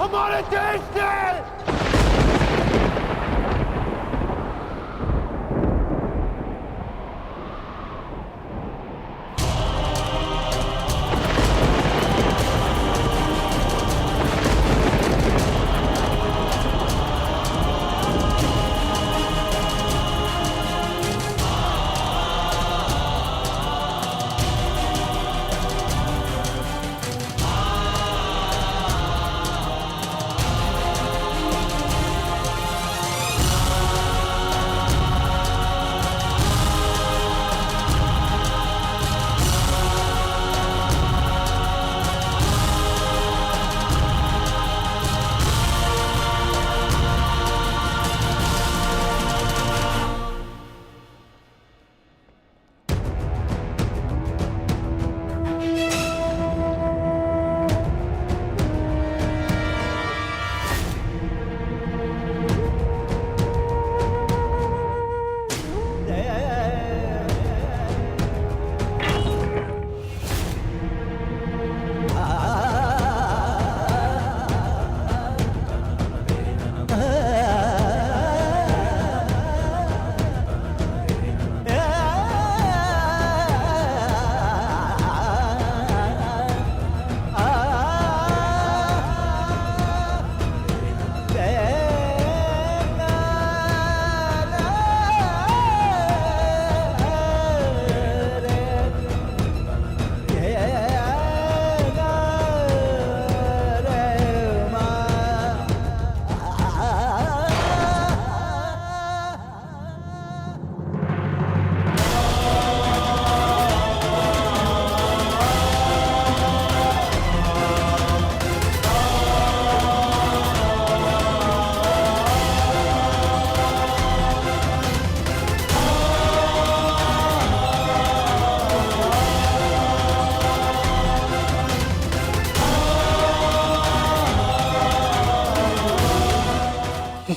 हमारे देश ने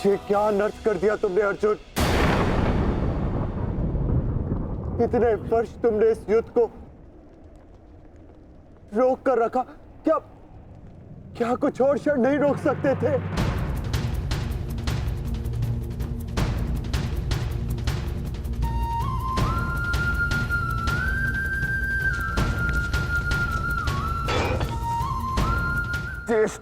ये क्या अनर्थ कर दिया तुमने अर्जुन। इतने वर्ष तुमने इस युद्ध को रोक कर रखा, क्या क्या कुछ और क्षण नहीं रोक सकते थे? ज्येष्ठ,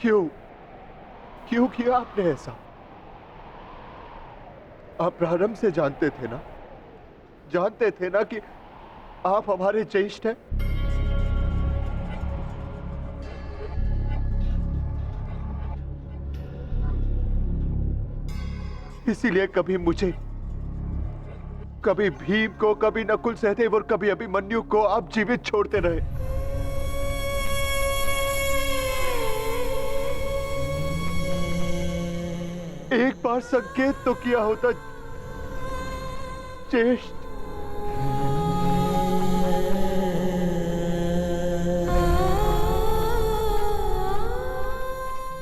क्यों क्यों किया आपने ऐसा? आप प्रारंभ से जानते थे ना कि आप हमारे ज्येष्ठ हैं। इसीलिए कभी मुझे, कभी भीम को, कभी नकुल सहदेव और कभी अभिमन्यु को आप जीवित छोड़ते रहे। एक बार संकेत तो किया होता ज्येष्ठ।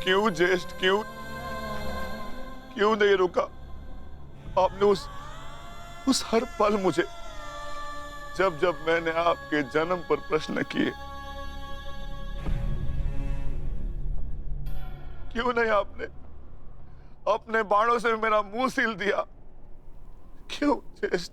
क्यों ज्येष्ठ, क्यों नहीं रुका आपने? उस हर पल मुझे, जब मैंने आपके जन्म पर प्रश्न किए, क्यों नहीं आपने अपने बाणों से मेरा मुंह सील दिया? क्यों ज्येष्ठ?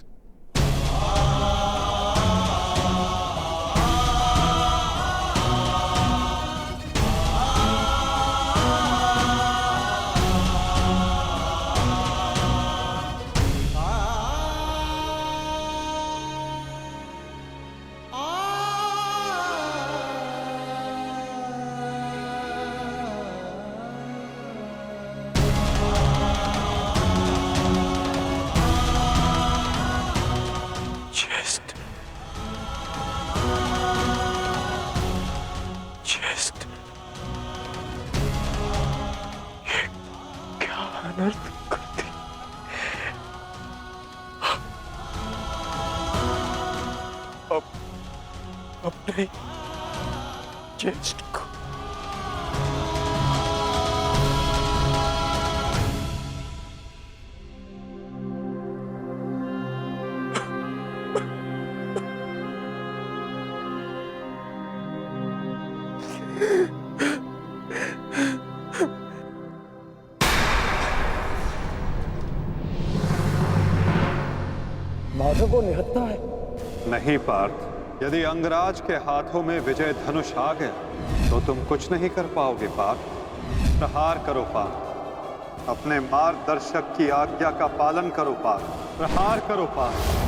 अपने ज्येष्ठ को। माधव को निहत्था है। नहीं पार्थ, यदि अंगराज के हाथों में विजय धनुष आ गया तो तुम कुछ नहीं कर पाओगे पार्थ। प्रहार करो पार्थ, अपने मार्गदर्शक की आज्ञा का पालन करो पार्थ, प्रहार करो पार्थ।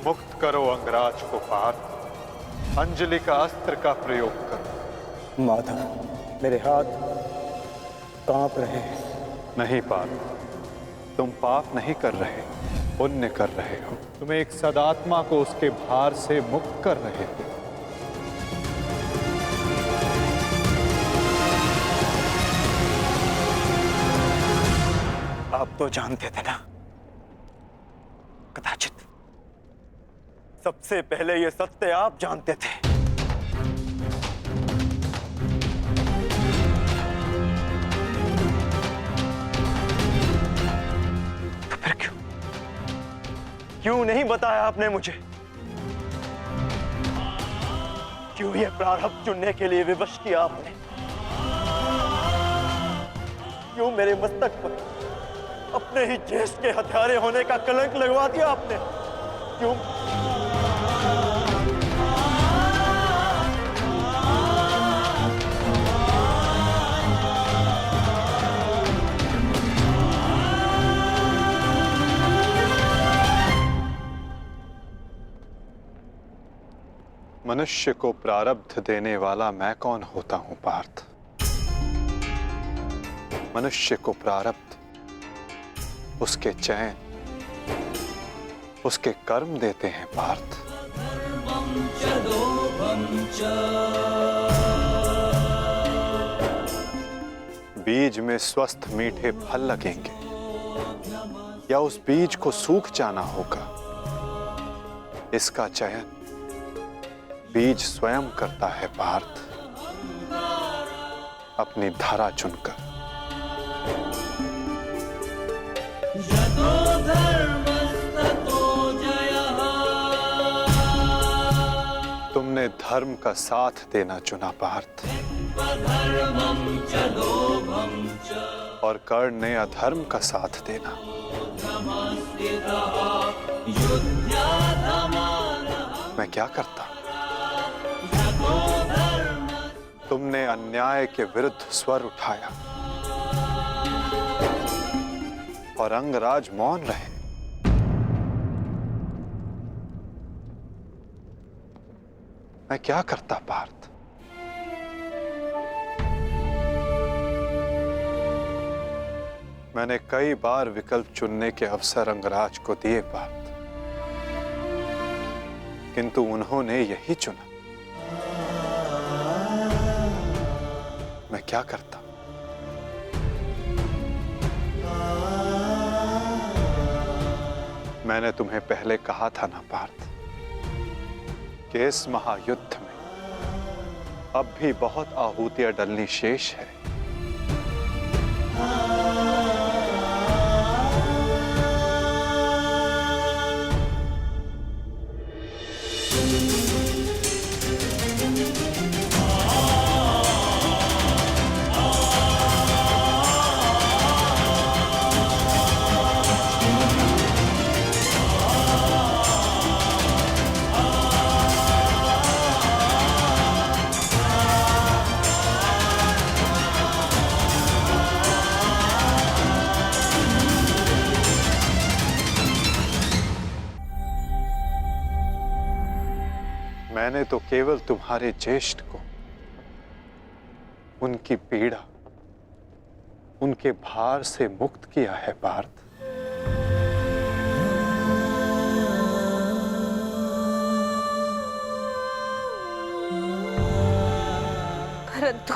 मुक्त करो अंगराज को पार्थ, अंजलि का अस्त्र का प्रयोग करो। माधव, मेरे हाथ कांप रहे हैं। नहीं पार्थ, तुम पाप नहीं कर रहे, पुण्य कर रहे हो। तुम एक सदात्मा को उसके भार से मुक्त कर रहे हो। आप तो जानते थे ना, कदाचित सबसे पहले ये सत्य आप जानते थे। तो फिर क्यों नहीं बताया आपने मुझे? क्यों ये प्रारब्ध चुनने के लिए विवश किया आपने? क्यों मेरे मस्तक पर अपने ही ज्येष्ठ के हत्यारे होने का कलंक लगवा दिया आपने? क्यों? मनुष्य को प्रारब्ध देने वाला मैं कौन होता हूं पार्थ? मनुष्य को प्रारब्ध उसके चयन, उसके कर्म देते हैं पार्थ। बीज में स्वस्थ मीठे फल लगेंगे या उस बीज को सूख जाना होगा, इसका चयन बीज स्वयं करता है पार्थ, अपनी धारा चुनकर। तुमने धर्म का साथ देना चुना पार्थ, और कर्ण ने अधर्म का साथ देना। मैं क्या करता? तुमने अन्याय के विरुद्ध स्वर उठाया और अंगराज मौन रहे। मैं क्या करता पार्थ? मैंने कई बार विकल्प चुनने के अवसर अंगराज को दिए पार्थ, किंतु उन्होंने यही चुना। मैं क्या करता? मैंने तुम्हें पहले कहा था ना पार्थ कि इस महायुद्ध में अब भी बहुत आहुतियां डलनी शेष है। मैंने तो केवल तुम्हारे ज्येष्ठ को उनकी पीड़ा, उनके भार से मुक्त किया है पार्थ। परंतु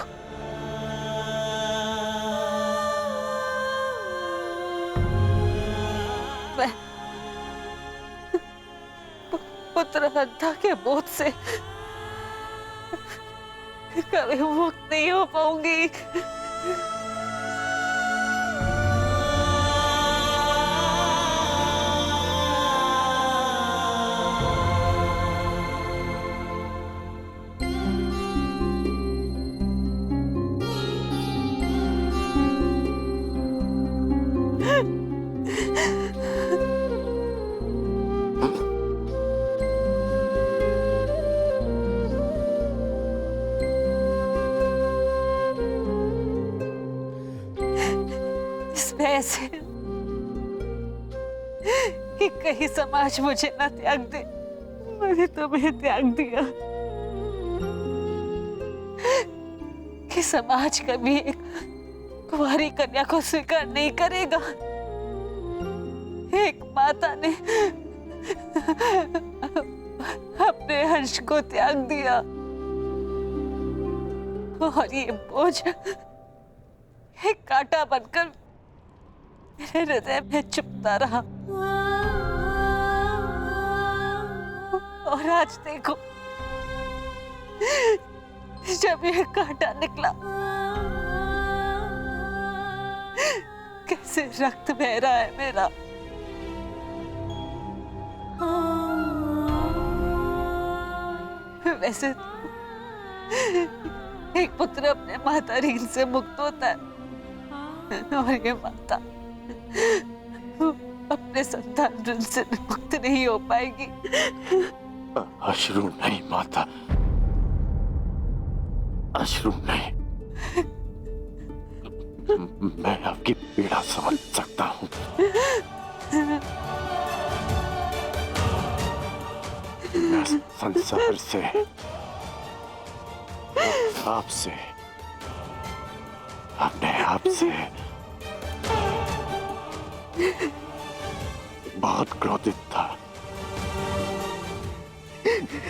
मैं पुत्र हत्या के बोझ से कभी मुक्त नहीं हो पाऊंगी। इसमें ऐसे कि कहीं समाज मुझे ना त्याग दे। मैंने तुम्हें त्याग दिया कि समाज कभी एक कुंवारी कन्या को स्वीकार नहीं करेगा। एक माता ने अपने अंश को त्याग दिया और ये बोझ एक कांटा बनकर मेरे हृदय में चुभता रहा। और आज देखो, जब ये कांटा निकला, कैसे रक्त बह रहा है मेरा। वैसे एक पुत्र अपने माता ऋण से मुक्त होता है और ये माता अपने संतान ऋण से मुक्त नहीं हो पाएगी। अश्रु नहीं माता, अश्रु नहीं। मैं आपकी पीड़ा समझ सकता हूँ। मैं संसार से, आपसे, अपने आप से बहुत क्रोधित था,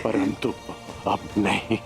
परंतु अब नहीं।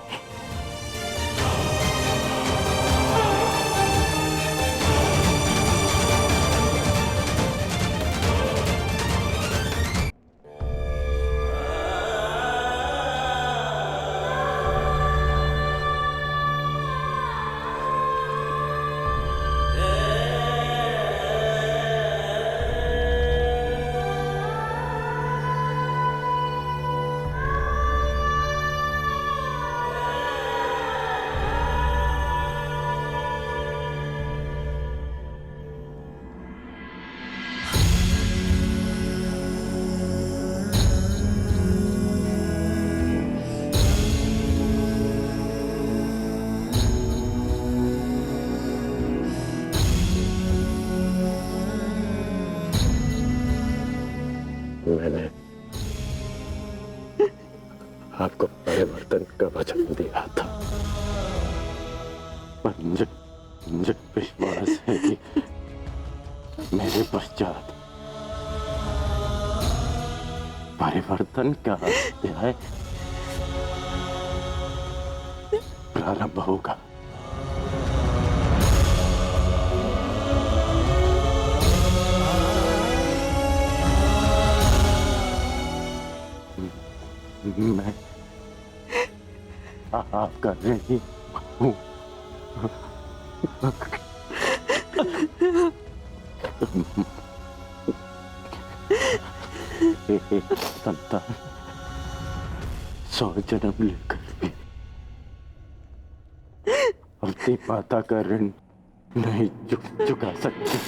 मैंने आपको परिवर्तन का वचन दिया था, पर मुझे विश्वास है कि मेरे पश्चात परिवर्तन का अध्याय प्रारंभ होगा। मैं आपका नहीं हूँ। संतान 100 जन्म लेकर भी अपनी माता का ऋण नहीं चुका सकती।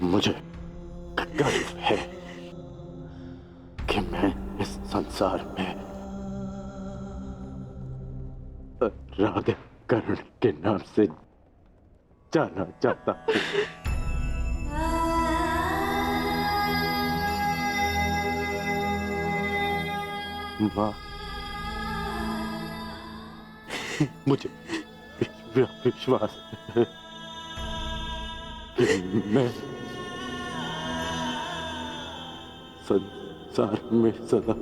मुझे गर्व है कि मैं इस संसार में राधा कर्ण के नाम से जाना चाहता हूँ। माँ, मुझे विश्वास है कि मैं संसार में सदा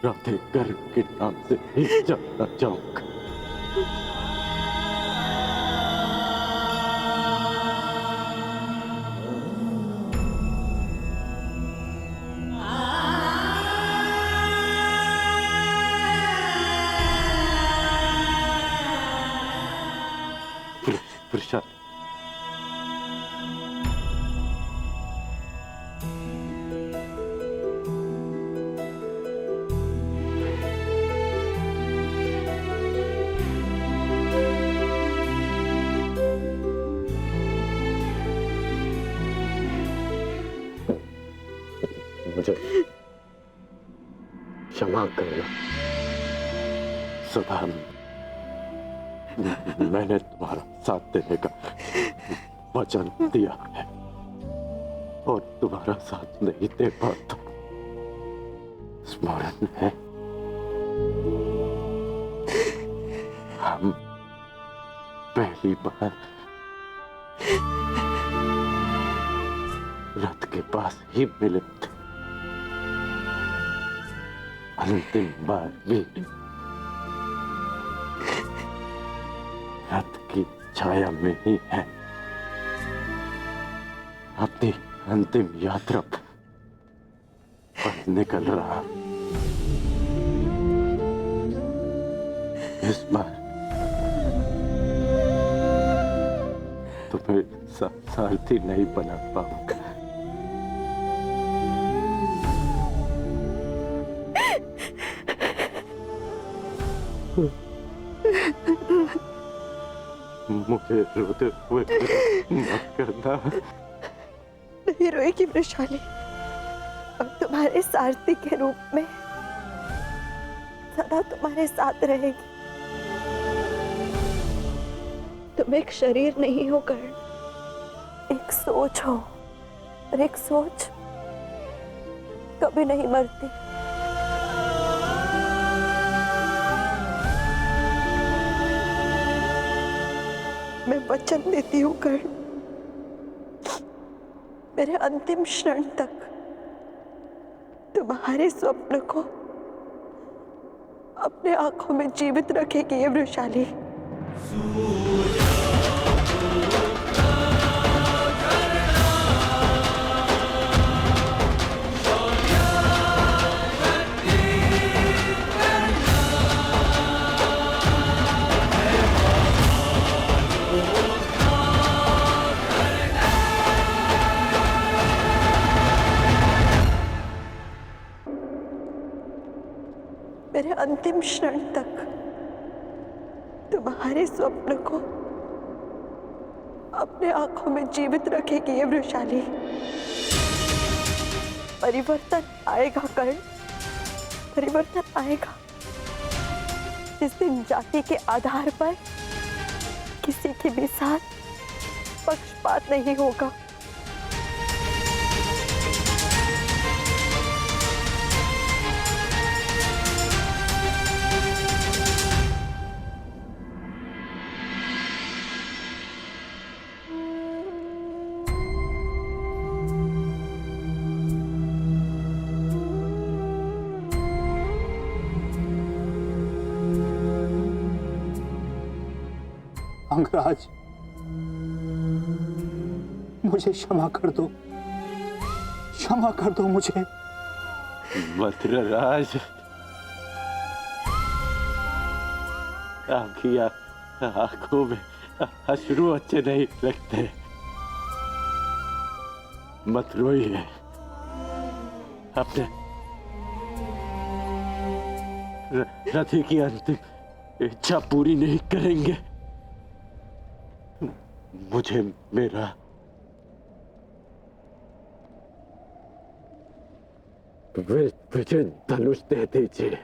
राधेकर के नाम से ही जानना चाहूंगा। प्रशांत, मुझे क्षमा करना सुधा। मैंने तुम्हारा साथ देने का वचन दिया है और तुम्हारा साथ नहीं दे पाता। स्मरण है हम पहली बार रथ के पास ही मिले थे, अंतिम बार भी रथ की छाया में ही है। अपनी अंतिम यात्रा पर निकल रहा। इस बार तुम्हें सारथी नहीं बना पाऊंगा। मुझे रोते हुए मत करना। नहीं रोएगी वृषाली, अब तुम्हारे सारथी के रूप में सदा तुम्हारे साथ रहेगी। तुम एक शरीर नहीं हो कर्ण, एक सोच हो, और एक सोच कभी नहीं मरती। मैं वचन देती हूँ कर्ण, मेरे अंतिम क्षण तक तुम्हारे स्वप्न को अपने आंखों में जीवित रखेगी ये वृषाली। मेरे अंतिम क्षण तक तुम्हारे स्वप्न को अपने आंखों में जीवित रखेगी ये वृषाली। परिवर्तन आएगा कर्ण, परिवर्तन आएगा। जिस दिन जाति के आधार पर किसी के भी साथ पक्षपात नहीं होगा। अंगराज, मुझे क्षमा कर दो, क्षमा कर दो मुझे। मथुराराज, आपकी आंखों में अश्रु अच्छे नहीं लगते। मत रोइए, अपने रथी की अंतिम इच्छा पूरी नहीं करेंगे। मुझे मेरा विजय धनुष दे दीजिए।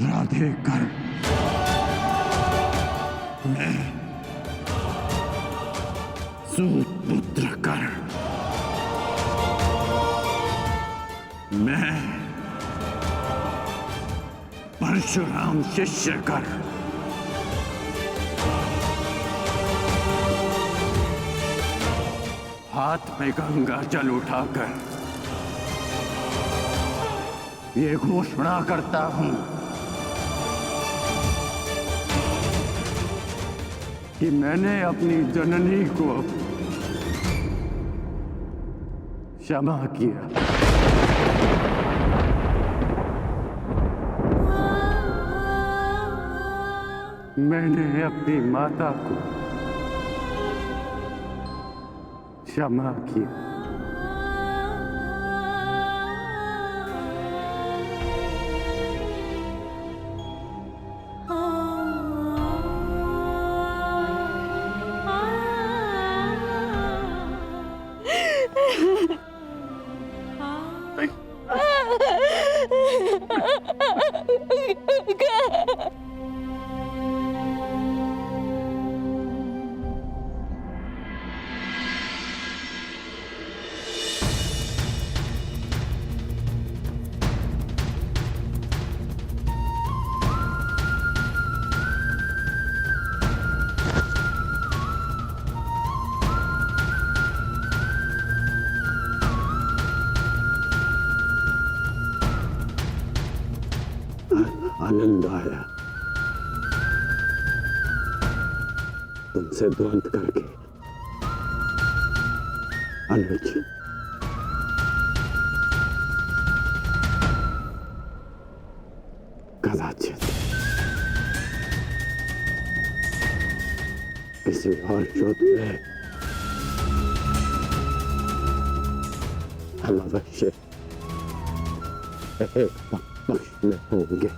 राधे कर, मैं सूत पुत्र कर, मैं परशुराम शिष्य कर, हाथ में गंगा जल उठाकर ये घोषणा करता हूं कि मैंने अपनी जननी को क्षमा किया। मैंने अपनी माता को क्षमा किया। आनंद आया तुमसे द्वंद करके। अनुज, कदाचित किसी और युद्ध में हम अवश्य एक पक्ष में होंगे।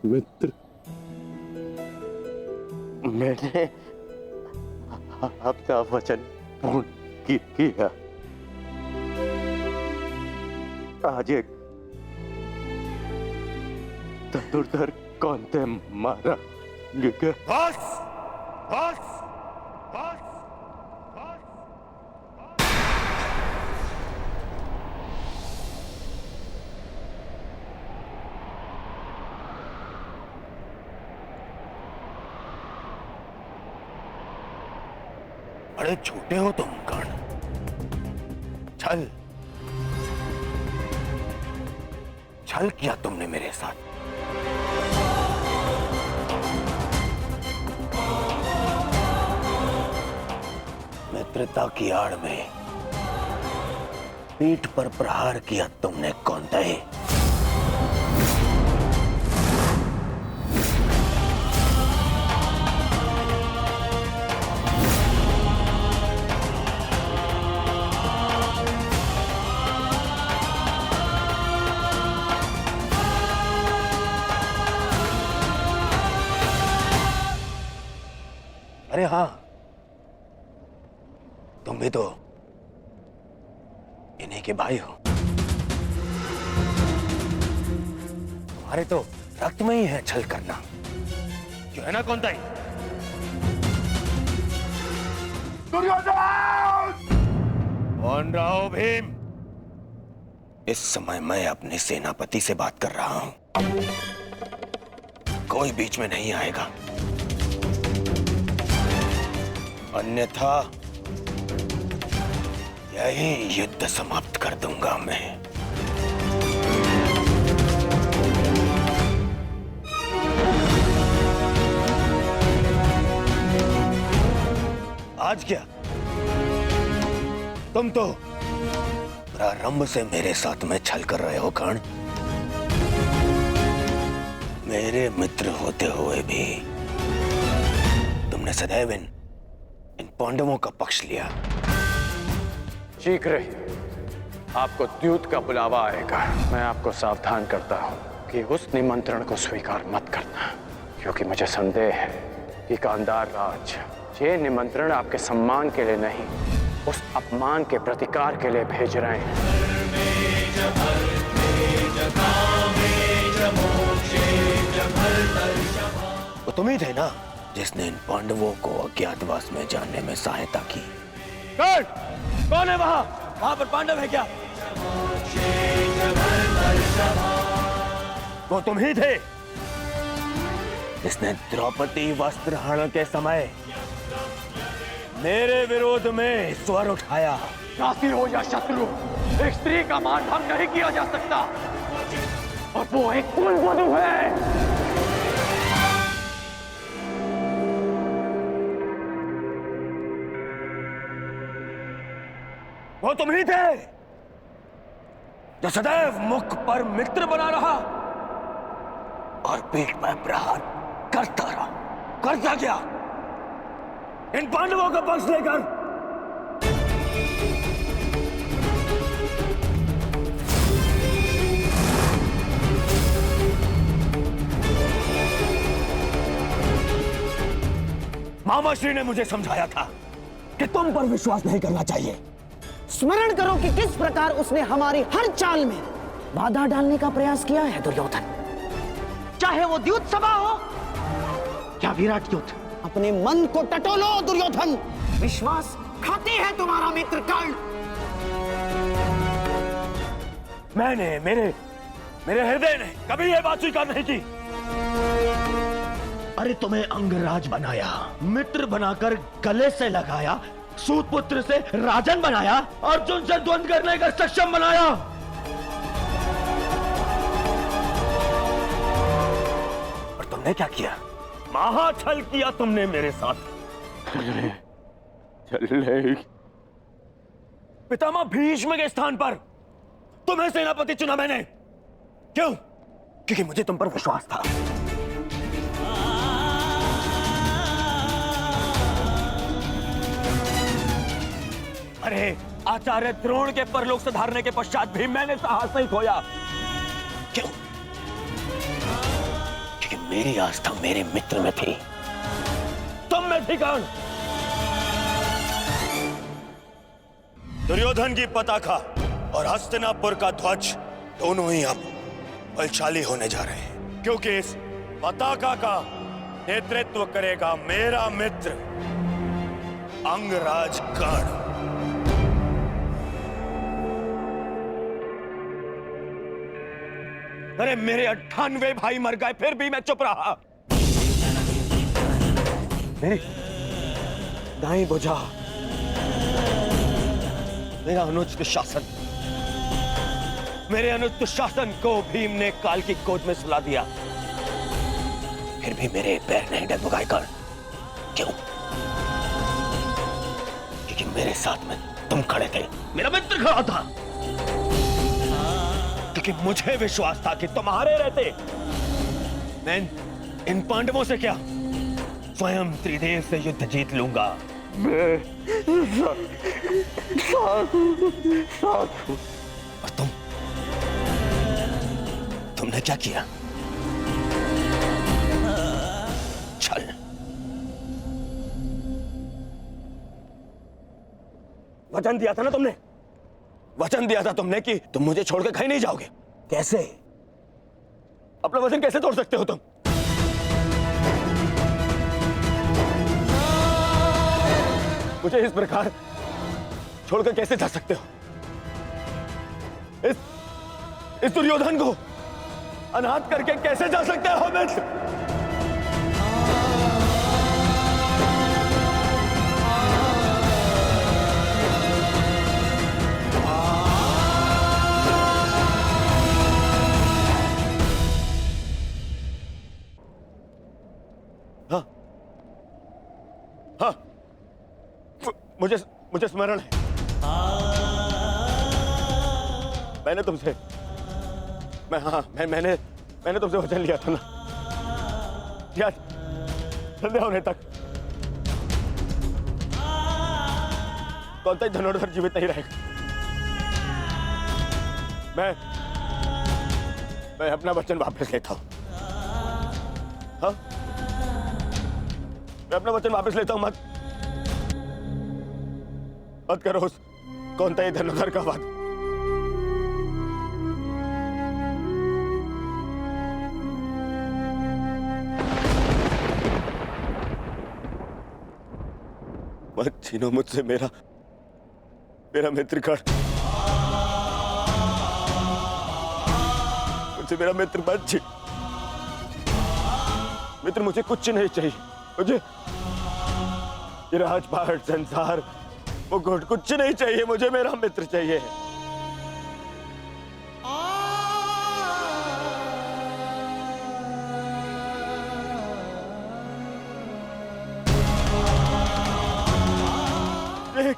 मित्र, मैंने आपका वचन पूर्ण किया। आज एक धनुर्धर कौनते मारा गया। बस बस बस। बड़े छोटे हो तुम कर्ण। छल छल किया तुमने मेरे साथ। मित्रता की आड़ में पीठ पर प्रहार किया तुमने कौनते। अरे हाँ, तुम भी तो इन्हीं के भाई हो। तुम्हारे तो रक्त में ही है छल करना, जो है ना कौन ताई? कौन रहो भीम? इस समय मैं अपने सेनापति से बात कर रहा हूं, कोई बीच में नहीं आएगा, अन्यथा यही युद्ध समाप्त कर दूंगा मैं। आज क्या? तुम तो प्रारंभ से मेरे साथ में छल कर रहे हो कर्ण। मेरे मित्र होते हुए भी तुमने सदैव इन पांडवों का पक्ष लिया। शीघ्र ही आपको द्यूत का बुलावा आएगा। मैं आपको सावधान करता हूं कि उस निमंत्रण को स्वीकार मत करना, क्योंकि मुझे संदेह है कि गांधार राज ये निमंत्रण आपके सम्मान के लिए नहीं, उस अपमान के प्रतिकार के लिए भेज रहे हैं। वो तुम ही थे ना जिसने इन पांडवों को अज्ञातवास में जाने में सहायता की। कौन है वहां? वहां पर पांडव है क्या? वो तुम ही थे जिसने द्रौपदी वस्त्र हरण के समय मेरे विरोध में स्वर उठाया। साथी हो या शत्रु, एक स्त्री का मान भंग नहीं किया जा सकता, और वो एक कुलवधू है। वो तुम ही थे जो सदैव मुख पर मित्र बना रहा और पीठ पर प्रहार करता रहा। करता क्या? इन पांडवों का पक्ष लेकर। मामाश्री ने मुझे समझाया था कि तुम पर विश्वास नहीं करना चाहिए। स्मरण करो कि किस प्रकार उसने हमारी हर चाल में बाधा डालने का प्रयास किया है दुर्योधन। चाहे वो द्यूत सभा हो या विराट युद्ध। अपने मन को टटोलो दुर्योधन, विश्वास खाते हैं तुम्हारा मित्र कर्ण। मैंने मेरे हृदय ने कभी यह बात स्वीकार नहीं की। अरे तुम्हें अंगराज बनाया, मित्र बनाकर गले से लगाया, सूतपुत्र से राजन बनाया, अर्जुन से द्वंद्व करने का सक्षम बनाया। और तुमने क्या किया? महाछल किया तुमने मेरे साथ। चले पितामह भीष्म के स्थान पर तुम्हें सेनापति चुना मैंने। क्यों? क्योंकि मुझे तुम पर विश्वास था। अरे आचार्य द्रोण के परलोक सुधारने के पश्चात भी मैंने साहस नहीं खोया। क्यों? क्योंकि मेरी आस्था मेरे मित्र में थी, तुम में थी कौन? दुर्योधन की पताका और हस्तिनापुर का ध्वज दोनों ही अब बलशाली होने जा रहे हैं, क्योंकि इस पताका का नेतृत्व करेगा मेरा मित्र अंगराज कर्ण। अरे मेरे 98 भाई मर गए, फिर भी मैं चुप रहा। मेरी दाई बुझा, मेरा अनुचित शासन, मेरे अनुचित शासन को भीम ने काल की गोद में सुला दिया। फिर भी मेरे पैर नहीं डगमगाए कर्ण। क्यों? क्योंकि मेरे साथ में तुम खड़े थे, मेरा मित्र खड़ा था। क्योंकि मुझे विश्वास था कि तुम्हारे रहते मैं इन पांडवों से क्या, स्वयं त्रिदेव से युद्ध जीत लूंगा। और तुमने क्या किया? छल। वचन दिया था ना तुमने, वचन दिया था तुमने कि तुम मुझे छोड़कर कहीं नहीं जाओगे। कैसे? अपना वचन कैसे तोड़ सकते हो तुम? मुझे इस प्रकार छोड़कर कैसे जा सकते हो? इस दुर्योधन को अनाथ करके कैसे जा सकते हो मित्र? हाँ, हाँ, मुझे स्मरण है। मैंने तुमसे मैंने तुमसे वचन लिया था ना, याद? संध्या होने तक कौन सा धनुर्धर जीवित नहीं रहेगा। मैं अपना वचन वापस लेता हूं। हाँ, मैं अपना वचन वापस लेता हूं। मत करो उस कौन सा धनुर्धर का वध। मत छीनो मुझसे मेरा मित्रगण। मुझसे मेरा मित्र मत छीन। मित्र मुझे कुछ नहीं चाहिए। मुझे ये राजपाट, संसार, वो कुछ नहीं चाहिए। मुझे मेरा मित्र चाहिए।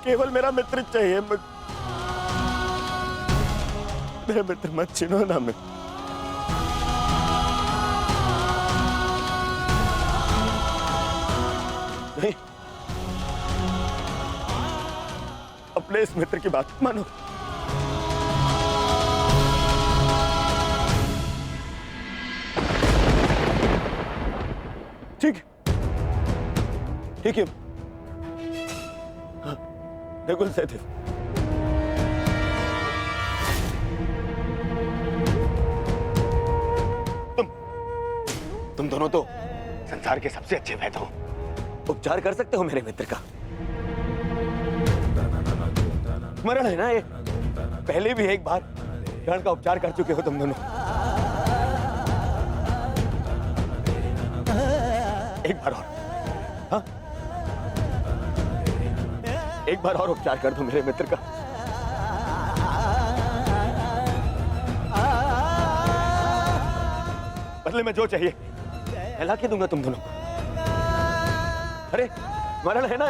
केवल मेरा मित्र चाहिए। मेरा मित्र मत छीनो ना। मैं नहीं, अपने इस मित्र की बात मानो। ठीक है। नकुल सहदेव, तुम दोनों तो संसार के सबसे अच्छे वैद्य हो। उपचार कर सकते हो मेरे मित्र का। स्मरण है ना ये? पहले भी एक बार प्राण का उपचार कर चुके हो तुम दोनों। एक बार और। हाँ, एक बार और उपचार कर दो मेरे मित्र का। बदले में जो चाहिए मैं ला के दूंगा तुम दोनों। अरे स्मरण है ना,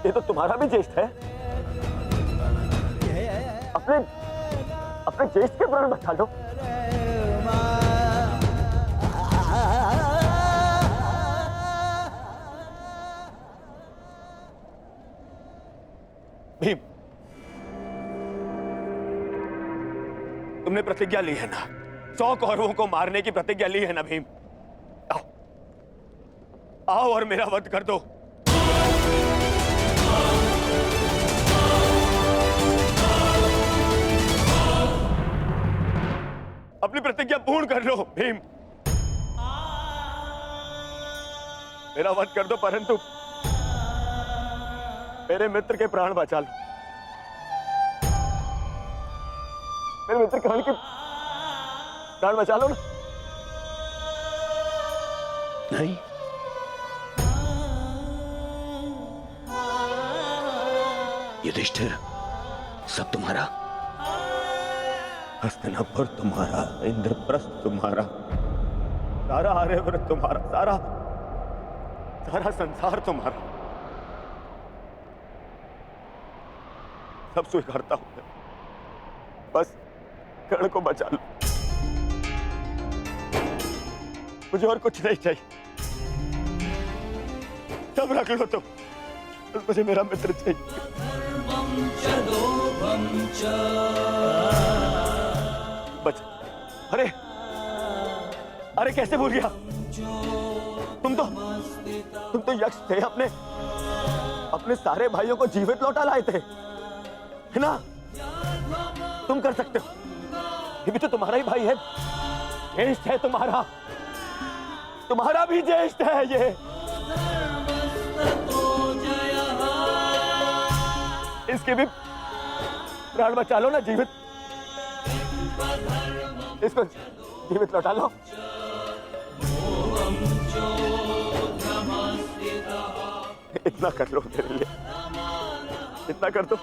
ये तो तुम्हारा भी ज्येष्ठ है। अपने ज्येष्ठ के प्राण बचा लो। भीम, तुमने प्रतिज्ञा ली है ना? 100 कौरवों को मारने की प्रतिज्ञा ली है ना भीम? आओ और मेरा वध कर दो। अपनी प्रतिज्ञा पूर्ण कर लो भीम। मेरा वध कर दो, परंतु मेरे मित्र के प्राण बचा लो। मेरे मित्र कर्ण के प्राण बचा लो ना। नहीं, युधिष्ठिर, सब तुम्हारा। हस्तिनापुर तुम्हारा, इंद्रप्रस्थ तुम्हारा, सारा आर्यव्रत तुम्हारा, सारा संसार तुम्हारा। सब स्वीकारता हूं मैं। बस कर्ण को बचा लो। मुझे और कुछ नहीं चाहिए। सब रख लो तुम, बस मुझे मेरा मित्र चाहिए। बच। अरे कैसे भूल गया? तुम तो यक्ष थे। अपने सारे भाइयों को जीवित लौटा लाए थे, है ना? तुम कर सकते हो। ये भी तो तुम्हारा ही भाई है, ज्येष्ठ है तुम्हारा, तुम्हारा भी ज्येष्ठ है ये। इसके भी प्राण बचा लो ना, जीवित, इसको जीवित लौटा लो। इतना कर लो मेरे लिए, इतना कर दो।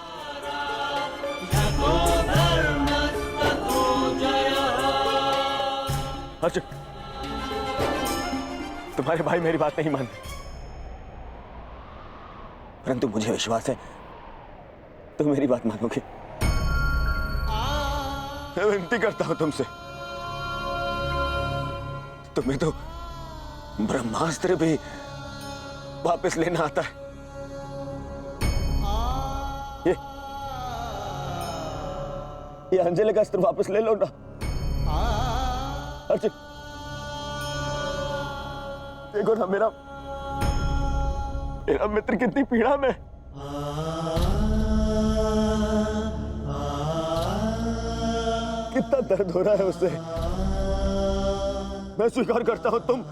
अर्जुन, तुम्हारे भाई मेरी बात नहीं मानते, परंतु मुझे विश्वास है तुम मेरी बात मानोगे। मैं विनती करता हूं तुमसे, तुम्हें तो ब्रह्मास्त्र भी वापस लेना आता है। ये अंजलि का अस्त्र वापस ले लो ना अर्जुन। देखो ना मेरा मित्र कितनी पीड़ा में। कितना दर्द हो रहा है उससे। मैं स्वीकार करता हूं तुम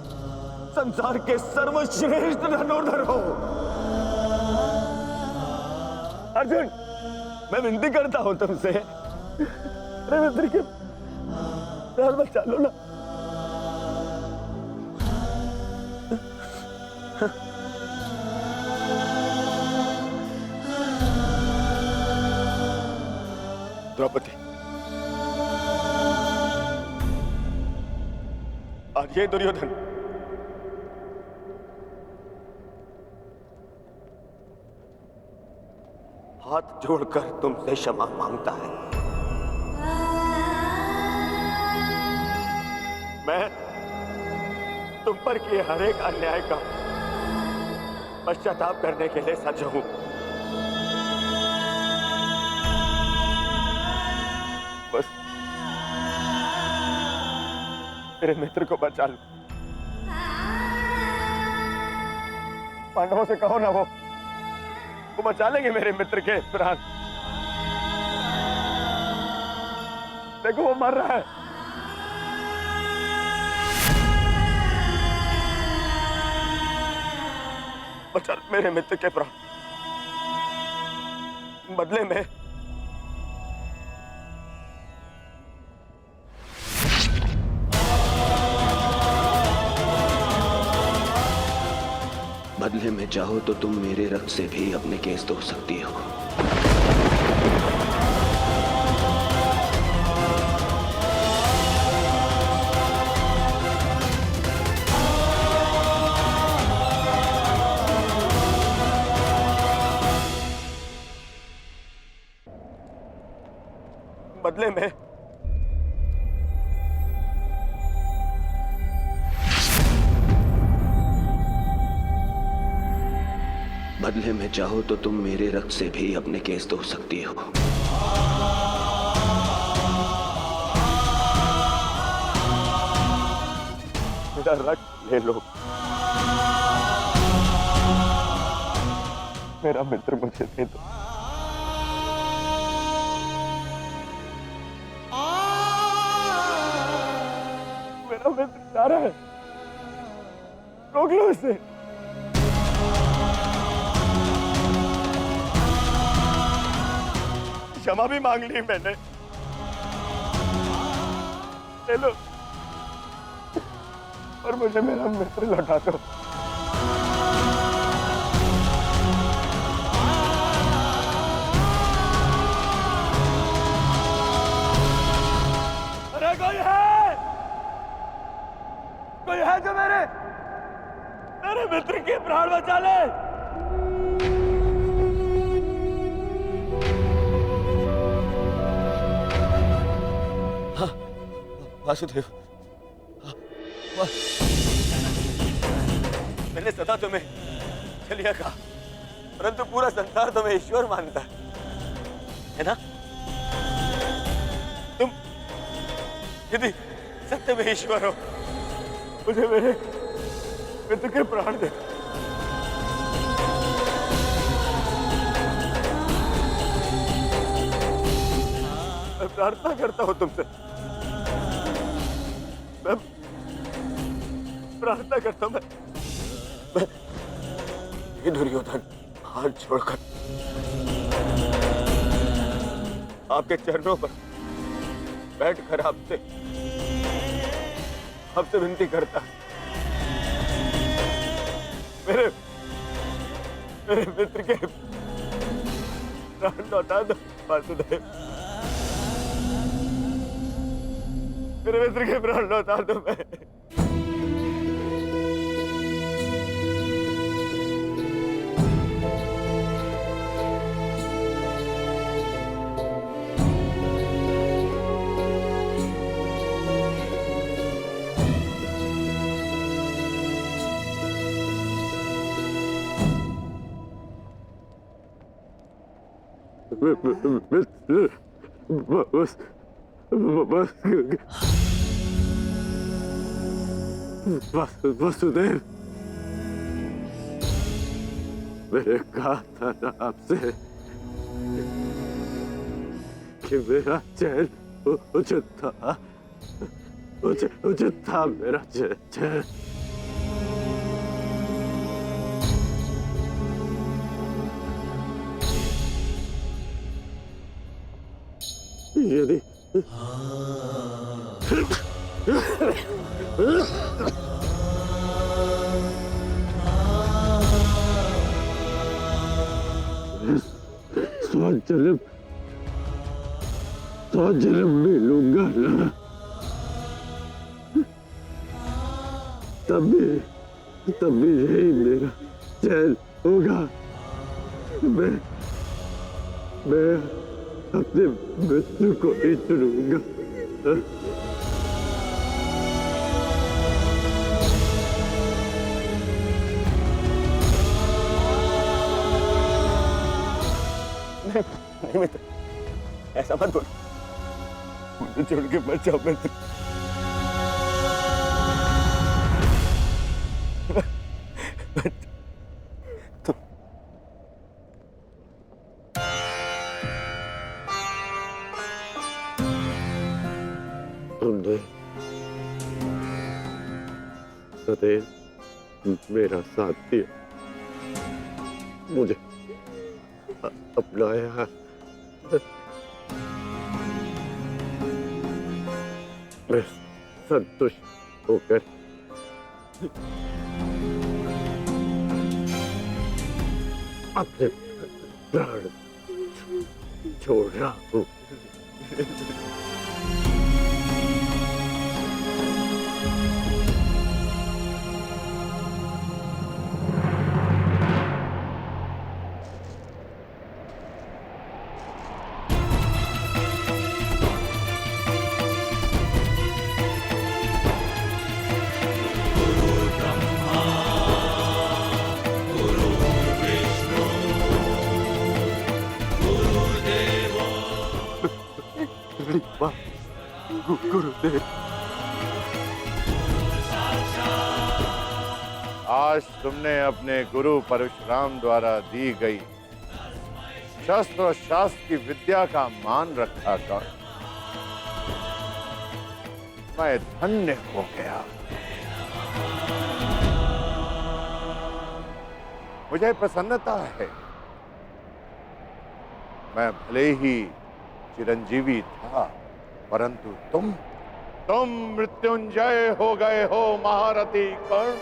संसार के सर्वश्रेष्ठ धनुर्धर हो अर्जुन। मैं विनती करता हूं तुमसे, अरे मित्र के प्राण बचा लो ना। द्रौपदी, और ये दुर्योधन हाथ जोड़कर तुमसे क्षमा मांगता है। मैं तुम पर किए हर एक अन्याय का पश्चाताप करने के लिए सज्ज हूं। बस मेरे मित्र को बचा लो। पांडवों से कहो ना, वो बचा लेंगे मेरे मित्र के प्राण। देखो वो मर रहा है। बचा मेरे मित्र के प्राण। बदले में चाहो तो तुम मेरे रक्त से भी अपने केस धो सकती हो। बदले में चाहो तो तुम मेरे रक्त से भी अपने केस धो सकती हो। मेरा रक्त ले लो। मेरा मित्र मुझे दे दो। मेरा मित्र जा रहा है, रोक लो उसे। क्षमा भी मांग ली मैंने, ले लो, और मुझे मेरा मित्र लौटा दो। अरे कोई है जो मेरे मित्र के प्राण बचा ले। वासुदेव, मैंने सदा तुम्हें चलिया कहा, परंतु पूरा संसार तुम्हें ईश्वर मानता है ना? तुम यदि सत्य में ईश्वर हो, मुझे मेरे मित्र के प्राण दे। मैं प्रार्थना करता हूं तुमसे, मैं प्रार्थना करता हूं, मैं हे दुर्योधन, हाथ छोड़कर आपके चरणों पर बैठकर आपसे विनती करता, मेरे मित्र के प्राण लौटा दो वासुदेव, मेरे मित्र के प्राण लौटा दो। मैं वसुदेव, मैंने कहा था ना आपसे कि मेरा चैन उचित था मेरा चैन। यदि स्वजन्म मिलूंगा ना, तभी यही मेरा चैन होगा। मैं अपने मित्र को ही चुनूंगा। नहीं मित्र, ऐसा मत बोलो, मुझे छोड़ के मत जाओ मित्र। तुमने सदैव मेरा साथ दिया, मुझे अपनाया। मैं संतुष्ट होकर अपने प्राण छोड़ रहा हूँ। गुरुदेव, आज तुमने अपने गुरु परशुराम द्वारा दी गई शस्त्र और शास्त्र की विद्या का मान रखा कर मैं धन्य हो गया। मुझे प्रसन्नता है, मैं भले ही चिरंजीवी था, परंतु तुम मृत्युंजय हो गए हो महारथी कर्ण।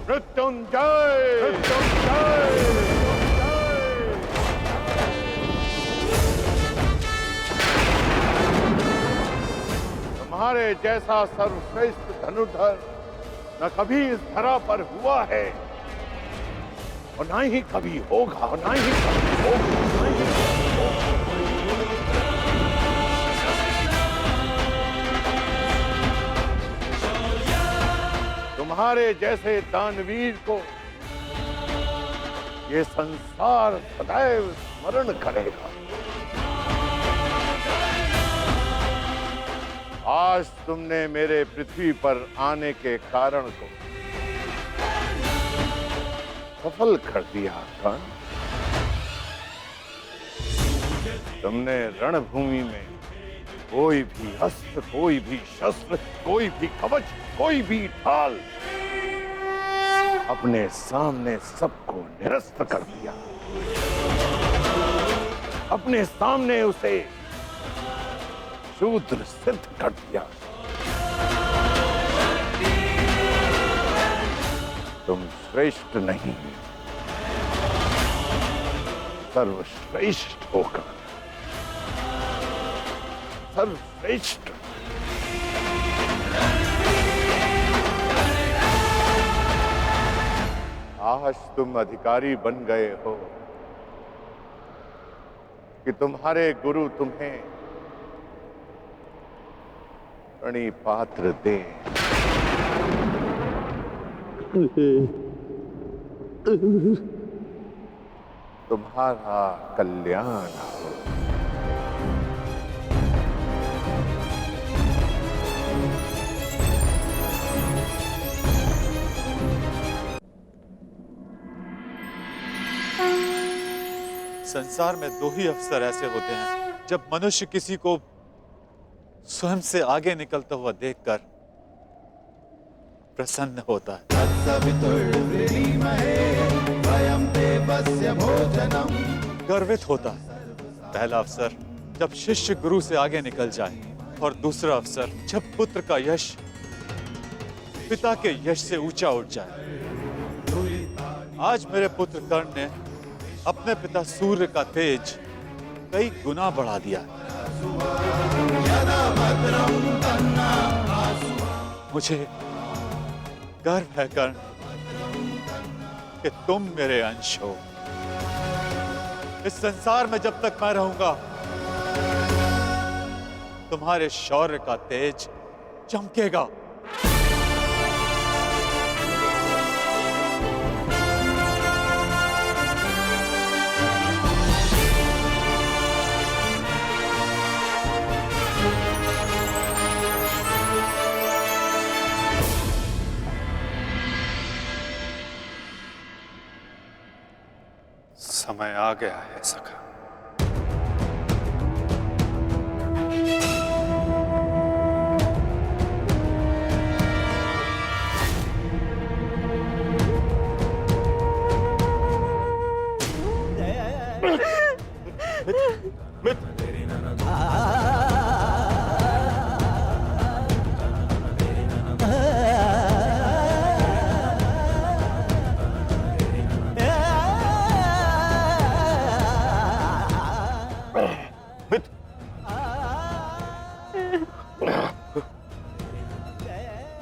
मृत्युंजय, मृत्युंजय। तुम्हारे जैसा सर्वश्रेष्ठ धनुर्धर न कभी इस धरा पर हुआ है और ना ही कभी होगा, और ना ही कभी होगा, ना ही कभी होगा। तुम्हारे जैसे दानवीर को ये संसार सदैव स्मरण करेगा। आज तुमने मेरे पृथ्वी पर आने के कारण को सफल कर दिया कर्ण। तुमने रणभूमि में कोई भी अस्त्र, कोई भी शस्त्र, कोई भी कवच, कोई भी ढाल अपने सामने सबको निरस्त कर दिया। अपने सामने उसे शूद्र सिद्ध कर दिया। तुम श्रेष्ठ नहीं, सर्वश्रेष्ठ होकर सर्वश्रेष्ठ। आज तुम अधिकारी बन गए हो कि तुम्हारे गुरु तुम्हें प्रणिपात्र दे। तुम्हारा कल्याण हो। संसार में दो ही अवसर ऐसे होते हैं जब मनुष्य किसी को स्वयं से आगे निकलता हुआ देखकर प्रसन्न होता है। गर्वित होता है। पहला अवसर जब शिष्य गुरु से आगे निकल जाए, और दूसरा अवसर जब पुत्र का यश पिता के यश से ऊंचा उठ जाए। आज मेरे पुत्र कर्ण ने अपने पिता सूर्य का तेज कई गुना बढ़ा दिया। मुझे गर्व है कर्ण कि तुम मेरे अंश हो। इस संसार में जब तक मैं रहूंगा, तुम्हारे शौर्य का तेज चमकेगा। समय आ गया है सखा।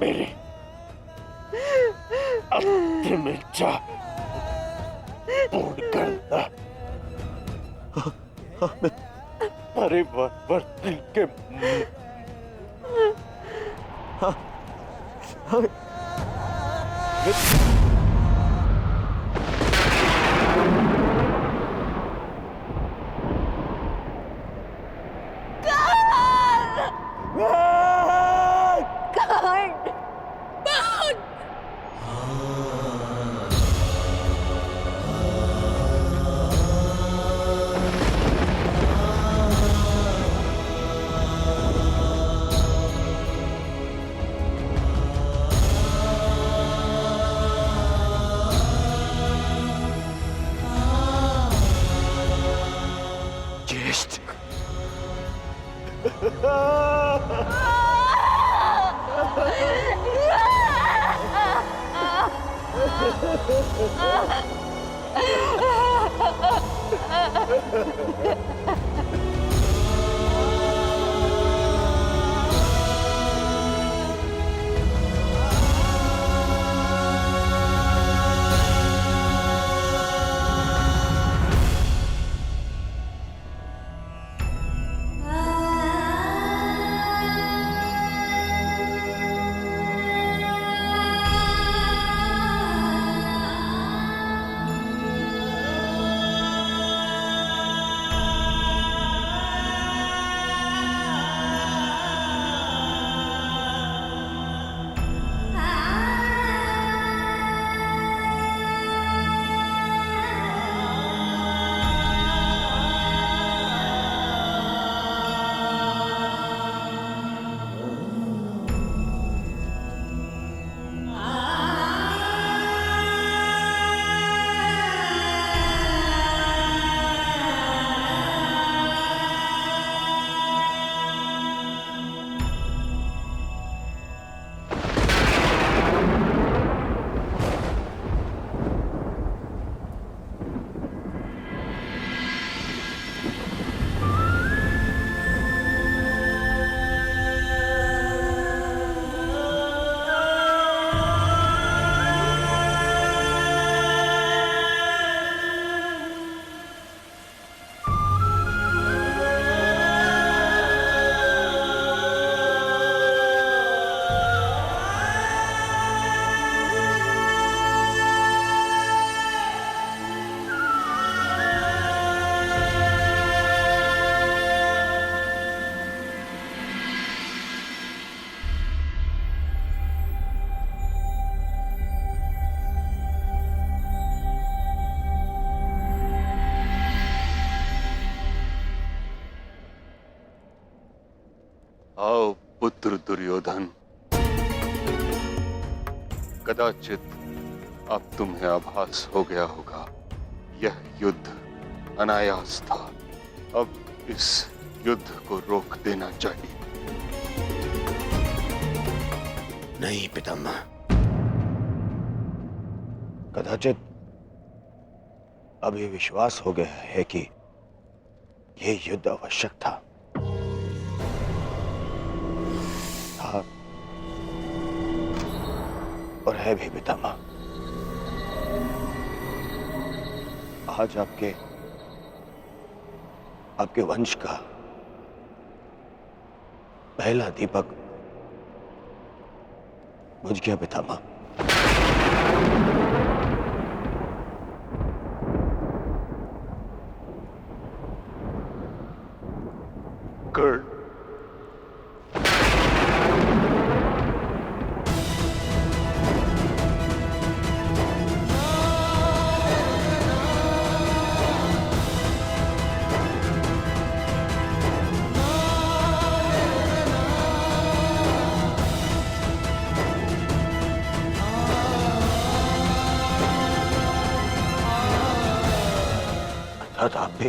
मेरी अंतिम इच्छा पूर्ण करना। परिवर्तन के पुत्र दुर्योधन, कदाचित अब तुम्हें आभास हो गया होगा, यह युद्ध अनायास था। अब इस युद्ध को रोक देना चाहिए। नहीं पितामह, कदाचित अभी विश्वास हो गया है कि यह युद्ध आवश्यक था। और है भी पितामह। आज आपके वंश का पहला दीपक बुझ गया पितामह। कर्ण, अर्थात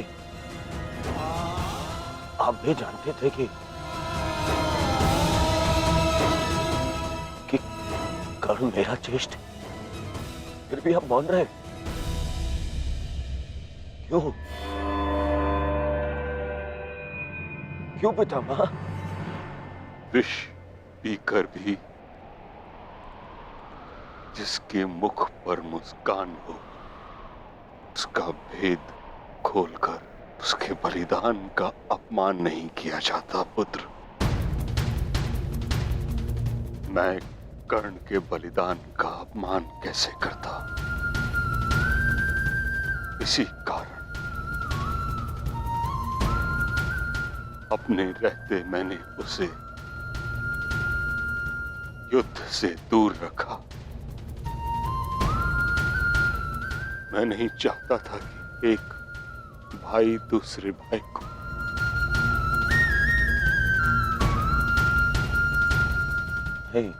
आप भी जानते थे कि कर्ण मेरा ज्येष्ठ, फिर भी आप मौन रहे क्यों? क्यों पितामह? विष पीकर भी जिसके मुख पर मुस्कान हो, उसका भेद खोलकर उसके बलिदान का अपमान नहीं किया जाता पुत्र। मैं कर्ण के बलिदान का अपमान कैसे करता? इसी कारण अपने रहते मैंने उसे युद्ध से दूर रखा। मैं नहीं चाहता था कि एक भाई दूसरे भाई को नहीं,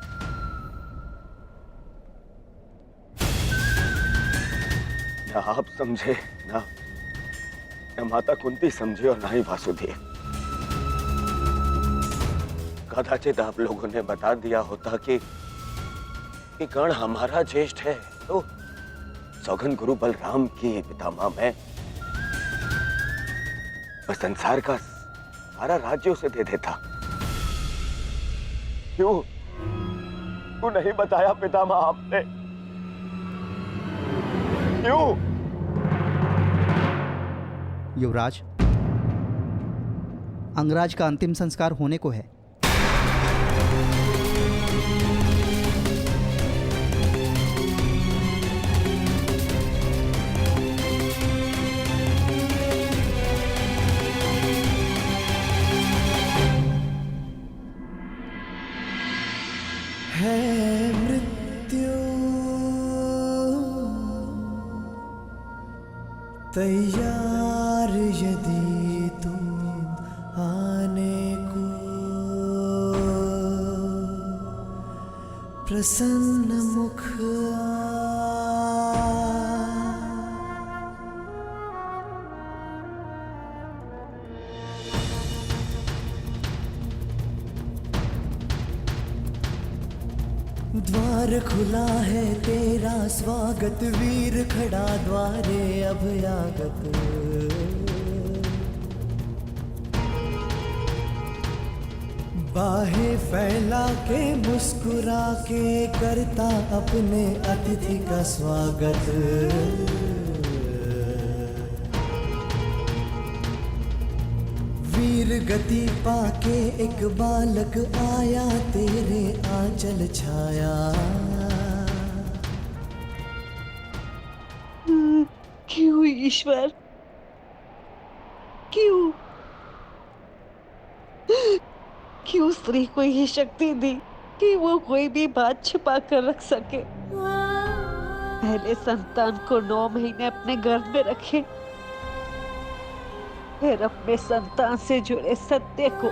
ना आप समझे, ना माता कुंती समझे और ना ही वासुदेव। कदाचित आप लोगों ने बता दिया होता कि कर्ण हमारा ज्येष्ठ है, तो सौगन गुरु बलराम की पितामह मैं संसार का सारा राज्य उसे दे देता। क्यों नहीं बताया पितामह आपने? क्यों? युवराज, अंगराज का अंतिम संस्कार होने को है। तैयार यदि तुम आने को, प्रसन्न मुख द्वार खुला है तेरा स्वागत, वीर खड़ा द्वारे अभयागत। बाहें फैला के मुस्कुरा के करता अपने अतिथि का स्वागत। वीर गति पाके एक बालक आया, तेरे आंचल छाया। क्यों ईश्वर, क्यों स्त्री को ये शक्ति दी कि वो कोई भी बात छुपा कर रख सके? पहले संतान को 9 महीने अपने गर्भ में रखे, फिर अपने संतान से जुड़े सत्य को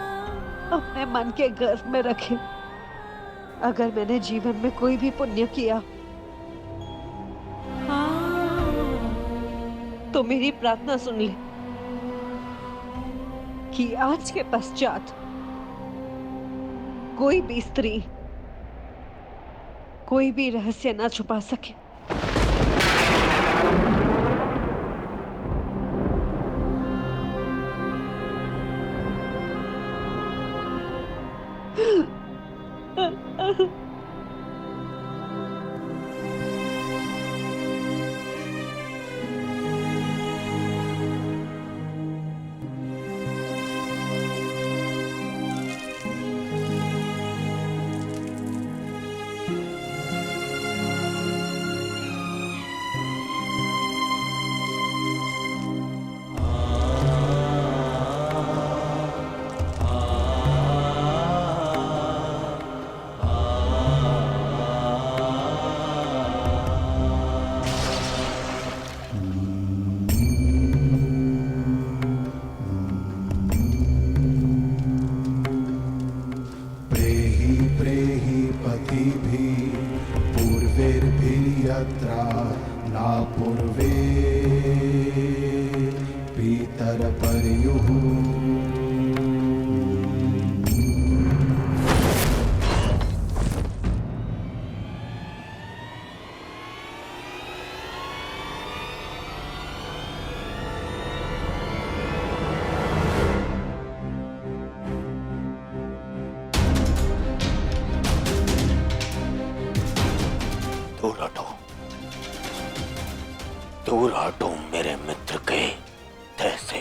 अपने मन के गर्भ में रखे। अगर मैंने जीवन में कोई भी पुण्य किया तो मेरी प्रार्थना सुन ले कि आज के पश्चात कोई भी स्त्री कोई भी रहस्य ना छुपा सके। दूर हटो मेरे मित्र के देह से।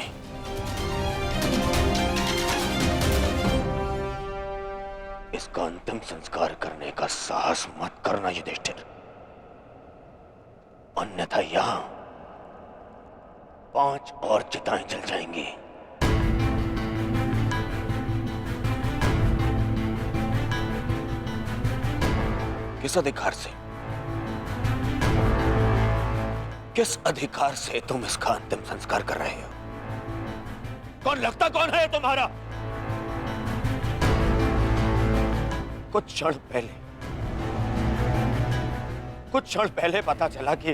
इसका अंतिम संस्कार करने का साहस मत करना युधिष्ठिर, अन्यथा यहां 5 और चिताएं जल जाएंगी। किस अधिकार से, किस अधिकार से तुम इसका अंतिम संस्कार कर रहे हो? कौन लगता कौन है तुम्हारा? कुछ क्षण पहले पता चला कि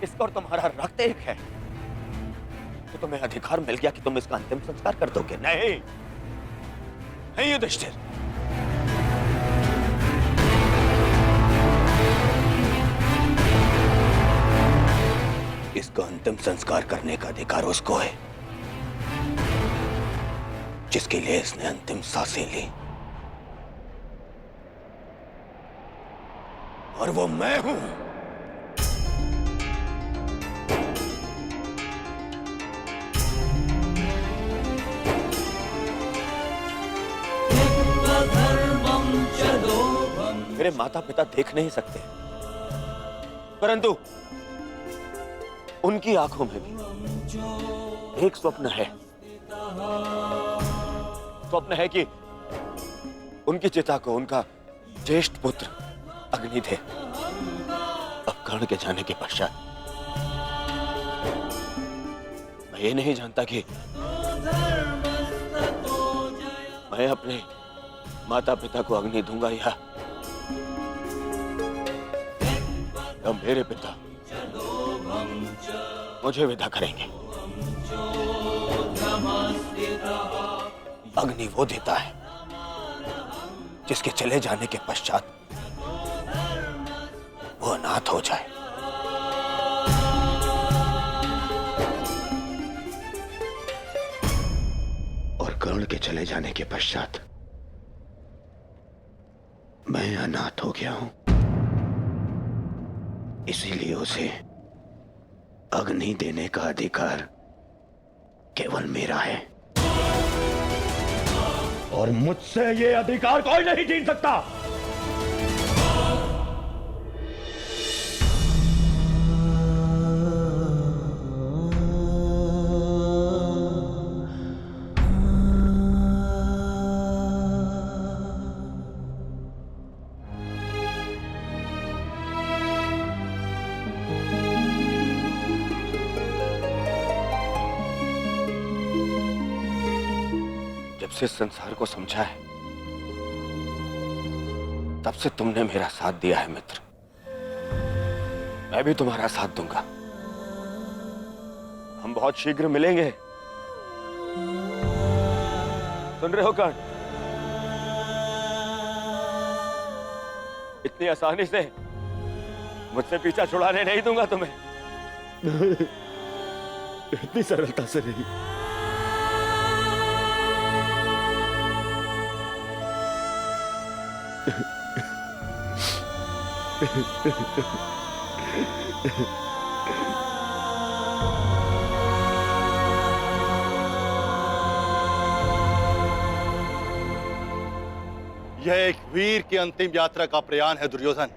इसका और तुम्हारा रक्त एक है, तो तुम्हें अधिकार मिल गया कि तुम इसका अंतिम संस्कार कर दोगे। नहीं नहीं युधिष्ठिर, इसका अंतिम संस्कार करने का अधिकार उसको है जिसके लिए इसने अंतिम सांसें ली, और वो मैं हूं। मेरे माता पिता देख नहीं सकते, परंतु उनकी आंखों में भी एक स्वप्न है। स्वप्न है कि उनकी चिता को उनका ज्येष्ठ पुत्र अग्नि दे। अब कर्ण के जाने के पश्चात मैं ये नहीं जानता कि मैं अपने माता पिता को अग्नि दूंगा या मेरे पिता मुझे विदा करेंगे। अग्नि वो देता है जिसके चले जाने के पश्चात वो अनाथ हो जाए। और कर्ण के चले जाने के पश्चात मैं अनाथ हो गया हूं, इसीलिए उसे अग्नि देने का अधिकार केवल मेरा है, और मुझसे ये अधिकार कोई नहीं छीन सकता। जब से इस संसार को समझा है तब से तुमने मेरा साथ दिया है मित्र। मैं भी तुम्हारा साथ दूंगा। हम बहुत शीघ्र मिलेंगे। सुन रहे हो कर्ण? इतनी आसानी से मुझसे पीछा छुड़ाने नहीं दूंगा तुम्हें। इतनी सरलता से नहीं। यह एक वीर की अंतिम यात्रा का प्रयाण है दुर्योधन।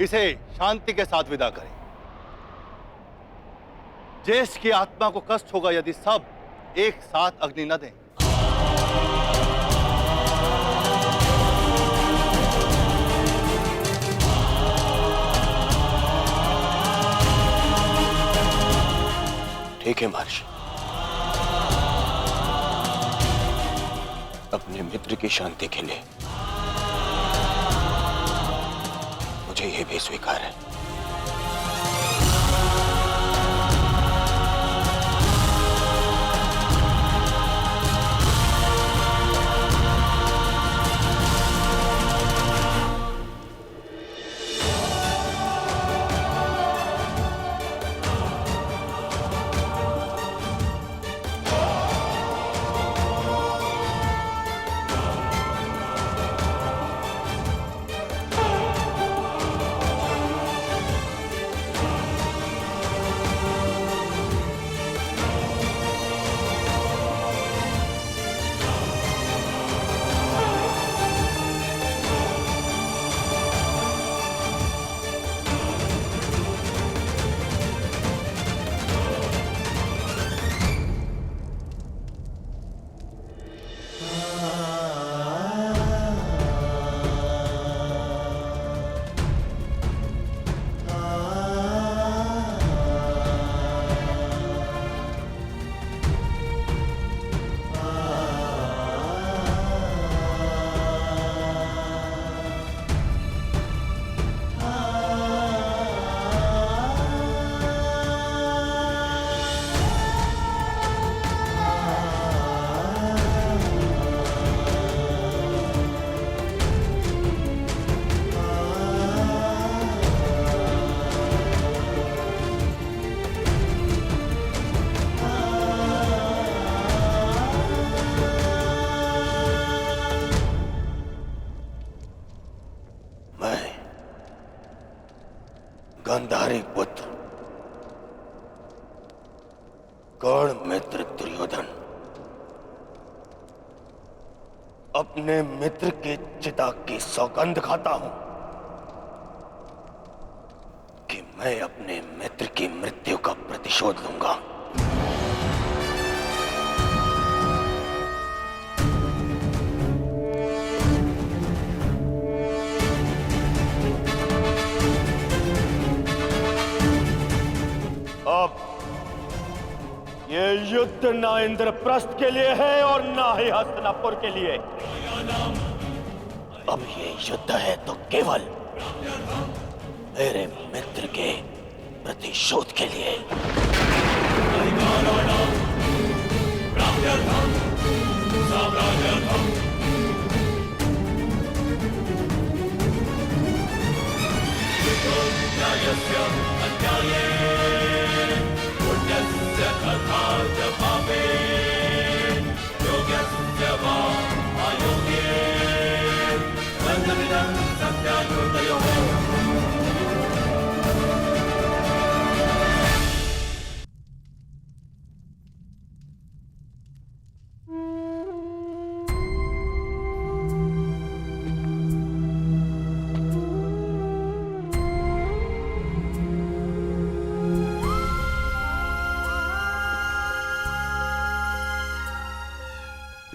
इसे शांति के साथ विदा करें। ज्येष्ठ की आत्मा को कष्ट होगा यदि सब एक साथ अग्नि न दें। ठीक है महर्षि, अपने मित्र की शांति के लिए मुझे यह भी स्वीकार है। गांधारी पुत्र कर्ण मित्र दुर्योधन अपने मित्र के चिता की सौगंध खाता हूं कि मैं अपने मित्र की मृत्यु का प्रतिशोध लूंगा। अब ये युद्ध ना इंद्रप्रस्थ के लिए है और ना ही हस्तिनापुर के लिए। अब ये युद्ध है तो केवल मेरे मित्र के प्रतिशोध के लिए।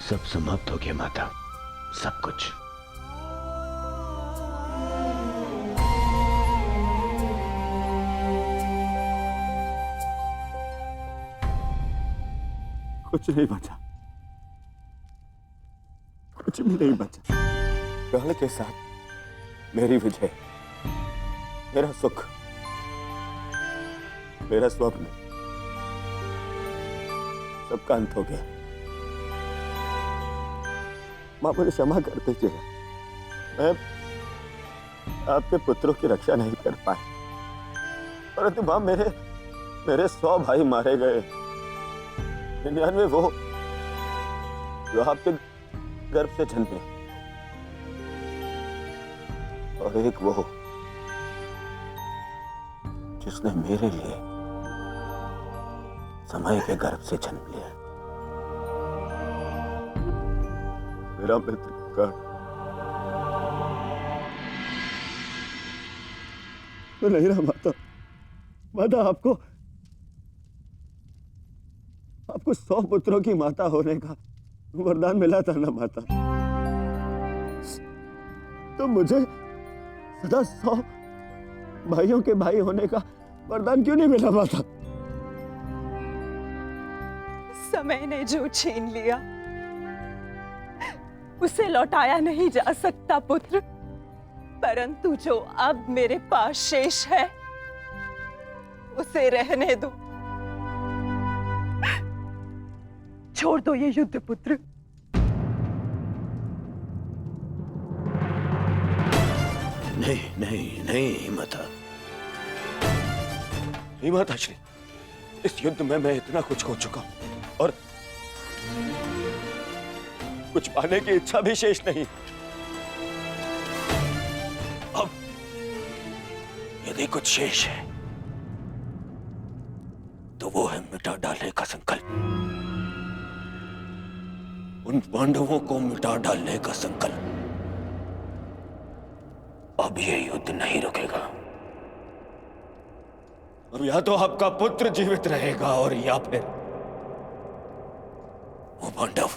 सब समाप्त हो गया माता, सब कुछ। कुछ नहीं बचा, कुछ भी नहीं बचा। काल के साथ मेरी विजय, मेरा सुख, मेरा स्वप्न, सबका अंत हो गया। मां मुझे क्षमा कर दीजिए, मैं आपके पुत्रों की रक्षा नहीं कर पाया, परंतु मां मेरे 100 भाई मारे गए, 99 वो जो आपके गर्भ से जन्मे, और एक वो जिसने मेरे लिए समय के गर्भ से जन्म लिया। मेरा मित्र कर्ण, तो नहीं रहा माता। माता आपको 100 पुत्रों की माता होने का वरदान मिला था ना माता, तो मुझे सदा 100 भाइयों के भाई होने का वरदान क्यों नहीं मिला माता? समय ने जो छीन लिया उसे लौटाया नहीं जा सकता पुत्र, परंतु जो अब मेरे पास शेष है उसे रहने दो। छोड़ दो ये युद्ध पुत्र। नहीं नहीं नहीं माता, नहीं माता श्री, इस युद्ध में मैं इतना कुछ खो चुका हूं और कुछ पाने की इच्छा भी शेष नहीं। अब यदि कुछ शेष है तो वो है मिटा डालने का संकल्प, उन पांडवों को मिटा डालने का संकल्प। अब ये युद्ध नहीं रुकेगा। अब या तो आपका पुत्र जीवित रहेगा और या फिर वो पांडव।